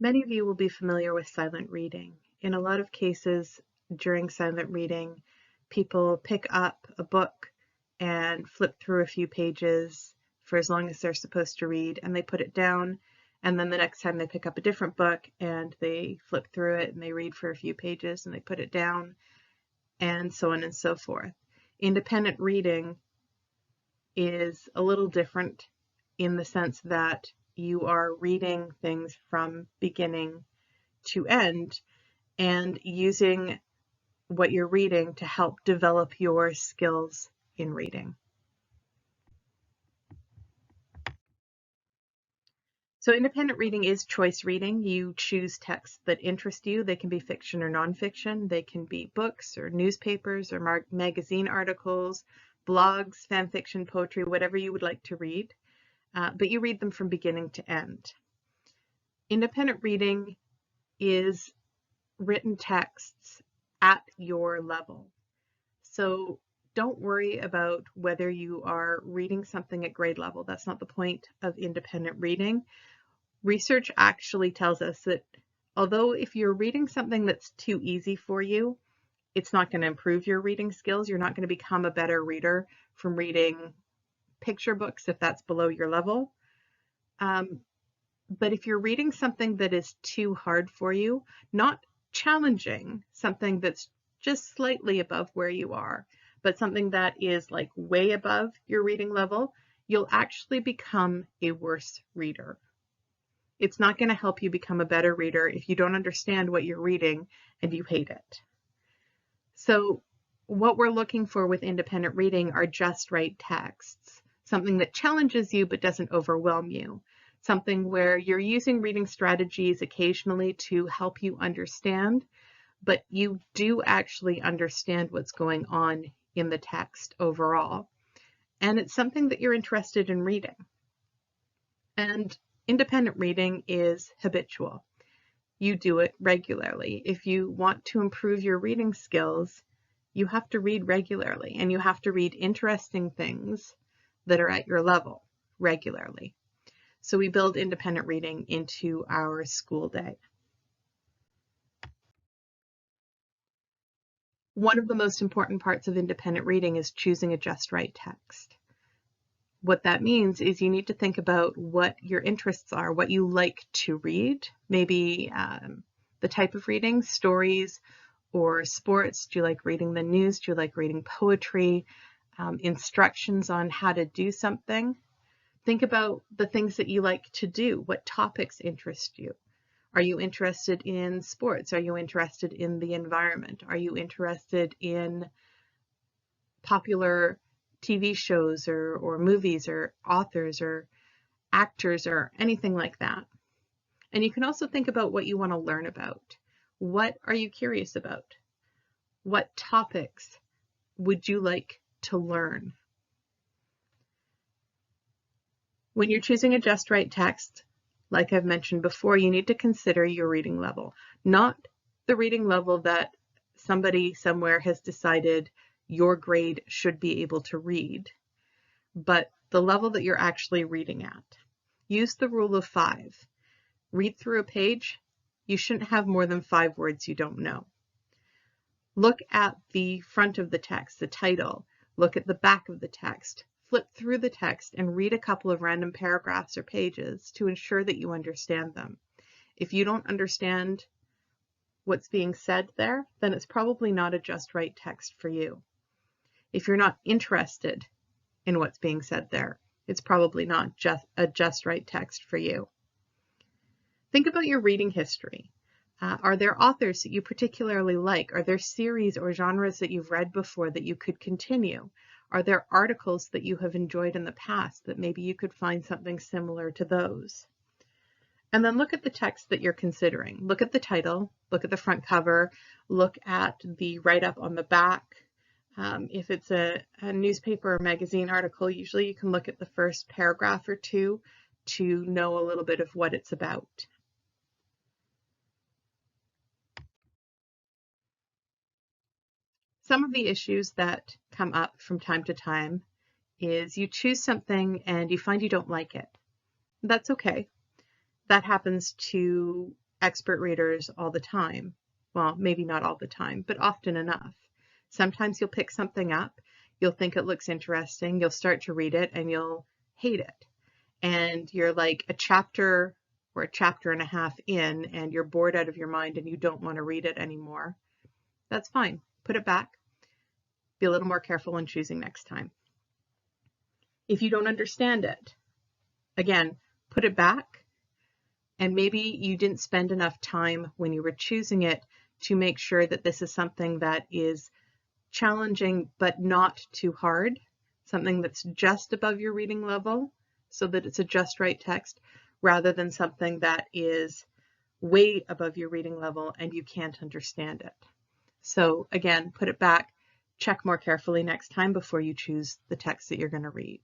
Many of you will be familiar with silent reading. In a lot of cases during silent reading, people pick up a book and flip through a few pages for as long as they're supposed to read, and they put it down, and then the next time they pick up a different book and they flip through it and they read for a few pages and they put it down, and so on and so forth. Independent reading is a little different in the sense that you are reading things from beginning to end and using what you're reading to help develop your skills in reading. So independent reading is choice reading. You choose texts that interest you. They can be fiction or nonfiction. They can be books or newspapers or magazine articles, blogs, fan fiction, poetry, whatever you would like to read. But you read them from beginning to end. Independent reading is written texts at your level. So don't worry about whether you are reading something at grade level. That's not the point of independent reading. Research actually tells us that although if you're reading something that's too easy for you, it's not going to improve your reading skills. You're not going to become a better reader from reading picture books if that's below your level. But if you're reading something that is too hard for you, not challenging, something that's just slightly above where you are, but something that is like way above your reading level, you'll actually become a worse reader. It's not going to help you become a better reader if you don't understand what you're reading and you hate it. So what we're looking for with independent reading are just right texts, something that challenges you but doesn't overwhelm you, something where you're using reading strategies occasionally to help you understand, but you do actually understand what's going on in the text overall. And it's something that you're interested in reading. And independent reading is habitual. You do it regularly. If you want to improve your reading skills, you have to read regularly, and you have to read interesting things that are at your level regularly. So we build independent reading into our school day. One of the most important parts of independent reading is choosing a just right text. What that means is you need to think about what your interests are, what you like to read, maybe the type of reading, stories or sports. Do you like reading the news? Do you like reading poetry? Instructions on how to do something. Think about the things that you like to do. What topics interest you? Are you interested in sports? Are you interested in the environment? Are you interested in popular TV shows or movies or authors or actors or anything like that? And you can also think about what you want to learn about. What are you curious about? What topics would you like to learn? When you're choosing a just right text, like I've mentioned before, you need to consider your reading level, not the reading level that somebody somewhere has decided your grade should be able to read, but the level that you're actually reading at. Use the rule of 5. Read through a page. You shouldn't have more than 5 words you don't know. Look at the front of the text, the title. Look at the back of the text. Flip through the text and read a couple of random paragraphs or pages to ensure that you understand them. If you don't understand what's being said there, then it's probably not a just right text for you. If you're not interested in what's being said there, it's probably not just a just right text for you. Think about your reading history. Are there authors that you particularly like? Are there series or genres that you've read before that you could continue? Are there articles that you have enjoyed in the past that maybe you could find something similar to those? And then look at the text that you're considering. Look at the title, look at the front cover, look at the write-up on the back. If it's a newspaper or magazine article, usually you can look at the first paragraph or two to know a little bit of what it's about. Some of the issues that come up from time to time is you choose something and you find you don't like it. That's okay. That happens to expert readers all the time. Well, maybe not all the time, but often enough. Sometimes you'll pick something up, you'll think it looks interesting, you'll start to read it, and you'll hate it. And you're like a chapter or a chapter and a half in, and you're bored out of your mind and you don't want to read it anymore. That's fine. Put it back. Be a little more careful when choosing next time. If you don't understand it, again, put it back. And maybe you didn't spend enough time when you were choosing it to make sure that this is something that is challenging but not too hard, something that's just above your reading level so that it's a just right text, rather than something that is way above your reading level and you can't understand it. So again, put it back, check more carefully next time before you choose the text that you're going to read.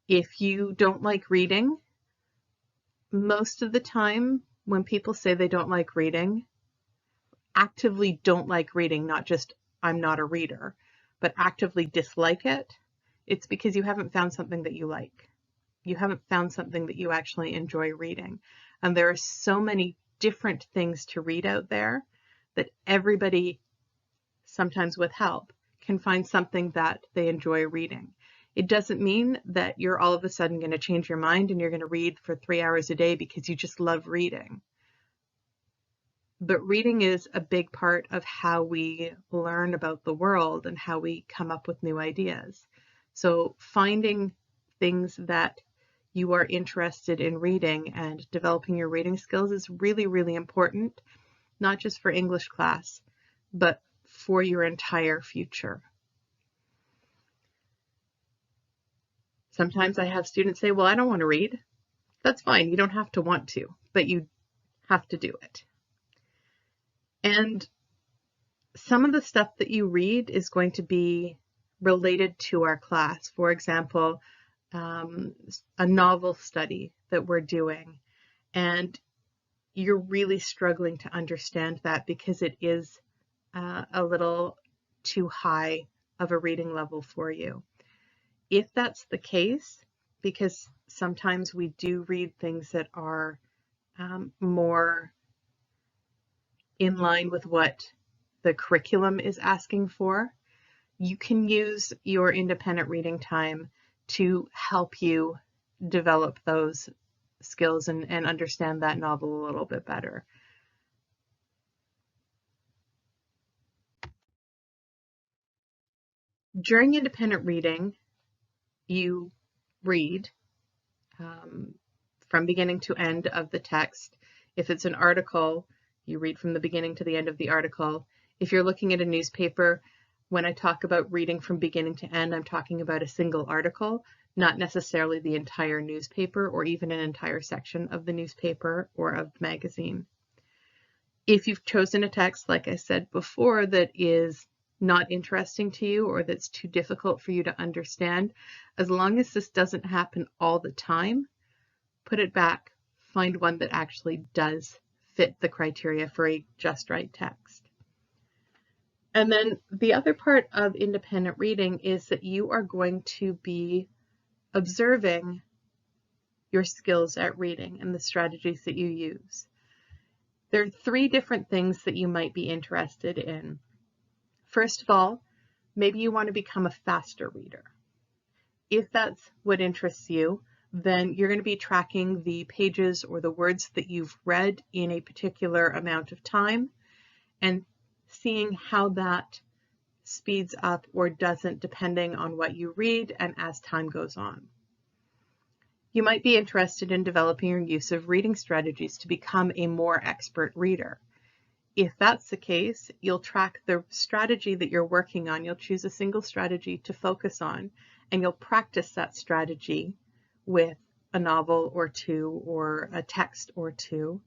If you don't like reading, most of the time when people say they don't like reading, actively don't like reading, not just I'm not a reader, but actively dislike it, it's because you haven't found something that you like. You haven't found something that you actually enjoy reading. And there are so many different things to read out there that everybody, sometimes with help, can find something that they enjoy reading. It doesn't mean that you're all of a sudden going to change your mind and you're going to read for 3 hours a day because you just love reading. But reading is a big part of how we learn about the world and how we come up with new ideas. So finding things that you are interested in reading and developing your reading skills is really, really important, not just for English class, but for your entire future. Sometimes I have students say, well, I don't want to read. That's fine. You don't have to want to, but you have to do it. And some of the stuff that you read is going to be related to our class. For example, a novel study that we're doing, and you're really struggling to understand that because it is a little too high of a reading level for you. If that's the case, because sometimes we do read things that are more in line with what the curriculum is asking for, you can use your independent reading time to help you develop those skills and understand that novel a little bit better. During independent reading, you read from beginning to end of the text. If it's an article, you read from the beginning to the end of the article. If you're looking at a newspaper, when I talk about reading from beginning to end, I'm talking about a single article, not necessarily the entire newspaper or even an entire section of the newspaper or of the magazine. If you've chosen a text, like I said before, that is not interesting to you or that's too difficult for you to understand, as long as this doesn't happen all the time, put it back, find one that actually does fit the criteria for a just right text. And then the other part of independent reading is that you are going to be observing your skills at reading and the strategies that you use. There are 3 different things that you might be interested in. First of all, maybe you want to become a faster reader. If that's what interests you, then you're going to be tracking the pages or the words that you've read in a particular amount of time and seeing how that speeds up or doesn't depending on what you read and as time goes on. You might be interested in developing your use of reading strategies to become a more expert reader. If that's the case, you'll track the strategy that you're working on. You'll choose a single strategy to focus on, and you'll practice that strategy with a novel or 2 or a text or 2.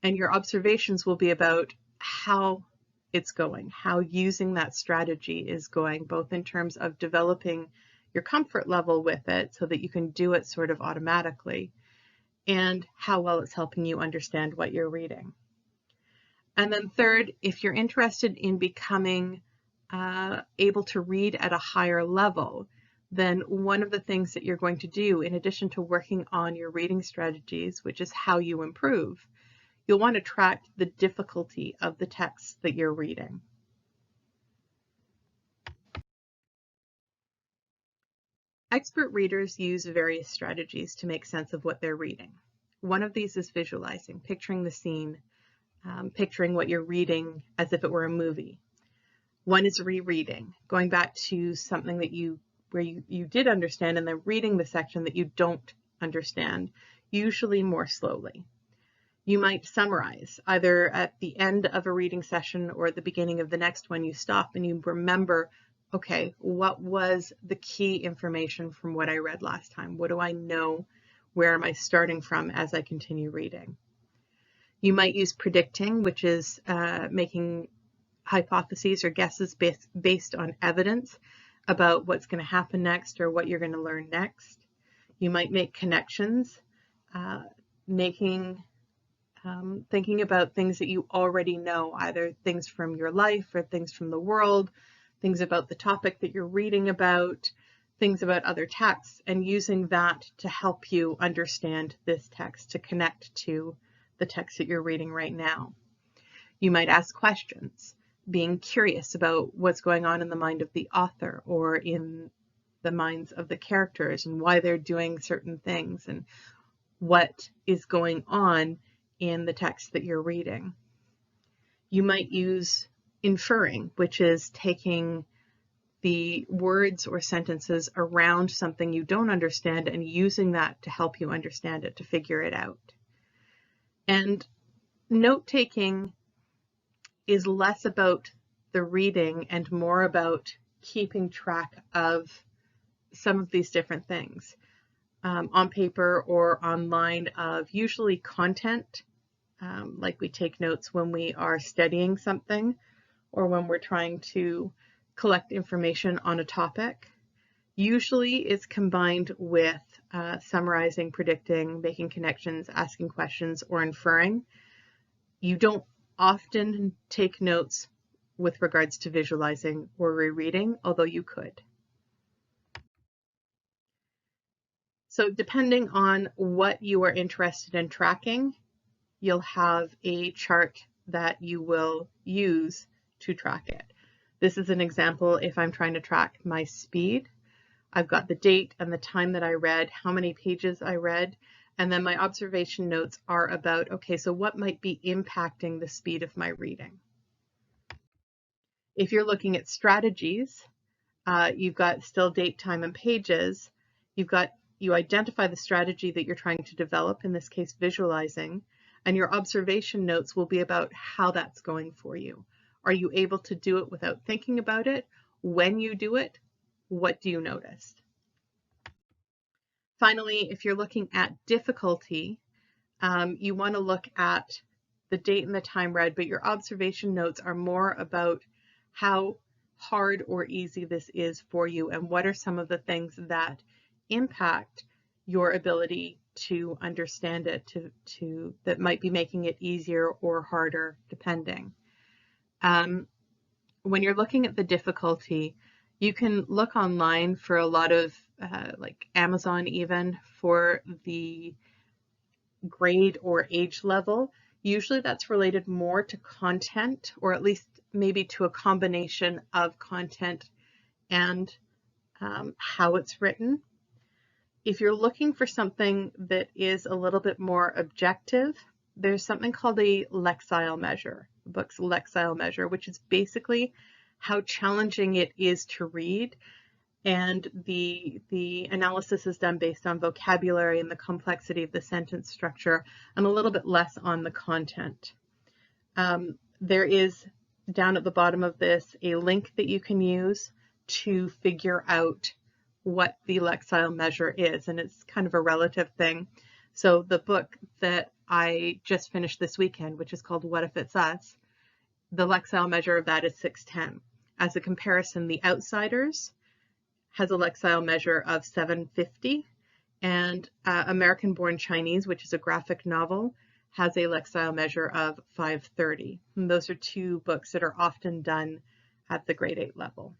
And your observations will be about how it's going, how using that strategy is going, both in terms of developing your comfort level with it so that you can do it sort of automatically, and how well it's helping you understand what you're reading. And then third, if you're interested in becoming able to read at a higher level, then one of the things that you're going to do, in addition to working on your reading strategies, which is how you improve, you'll want to track the difficulty of the text that you're reading. Expert readers use various strategies to make sense of what they're reading. One of these is visualizing, picturing the scene, picturing what you're reading as if it were a movie. One is rereading, going back to something that where you did understand and then reading the section that you don't understand, usually more slowly. You might summarize, either at the end of a reading session or at the beginning of the next one. You stop and you remember, okay, what was the key information from what I read last time? What do I know? Where am I starting from as I continue reading? You might use predicting, which is making hypotheses or guesses based on evidence about what's going to happen next or what you're going to learn next. You might make connections, thinking about things that you already know, either things from your life or things from the world, things about the topic that you're reading about, things about other texts, and using that to help you understand this text, to connect to the text that you're reading right now. You might ask questions, being curious about what's going on in the mind of the author or in the minds of the characters and why they're doing certain things and what is going on in the text that you're reading. You might use inferring, which is taking the words or sentences around something you don't understand and using that to help you understand it, to figure it out. And note-taking is less about the reading and more about keeping track of some of these different things on paper or online, of usually content, like we take notes when we are studying something or when we're trying to collect information on a topic. Usually it's combined with summarizing, predicting, making connections, asking questions, or inferring. You don't often take notes with regards to visualizing or rereading, although you could. So depending on what you are interested in tracking, you'll have a chart that you will use to track it. This is an example if I'm trying to track my speed. I've got the date and the time that I read, how many pages I read, and then my observation notes are about, okay, so what might be impacting the speed of my reading? If you're looking at strategies, you've got still date, time, and pages. You identify the strategy that you're trying to develop, in this case visualizing, and your observation notes will be about how that's going for you. Are you able to do it without thinking about it? When you do it, what do you notice? Finally, if you're looking at difficulty, you want to look at the date and the time read, but your observation notes are more about how hard or easy this is for you and what are some of the things that impact your ability to understand it, that might be making it easier or harder, depending. When you're looking at the difficulty, you can look online for a lot of, like Amazon even, for the grade or age level. Usually that's related more to content, or at least maybe to a combination of content and how it's written. If you're looking for something that is a little bit more objective, there's something called a Lexile measure, the book's Lexile measure, which is basically how challenging it is to read. And the analysis is done based on vocabulary and the complexity of the sentence structure, and a little bit less on the content. There is, down at the bottom of this, a link that you can use to figure out what the Lexile measure is, and it's kind of a relative thing. So the book that I just finished this weekend, which is called What If It's Us, the Lexile measure of that is 610. As a comparison, The Outsiders has a Lexile measure of 750, and American Born Chinese, which is a graphic novel, has a Lexile measure of 530. And those are two books that are often done at the grade 8 level.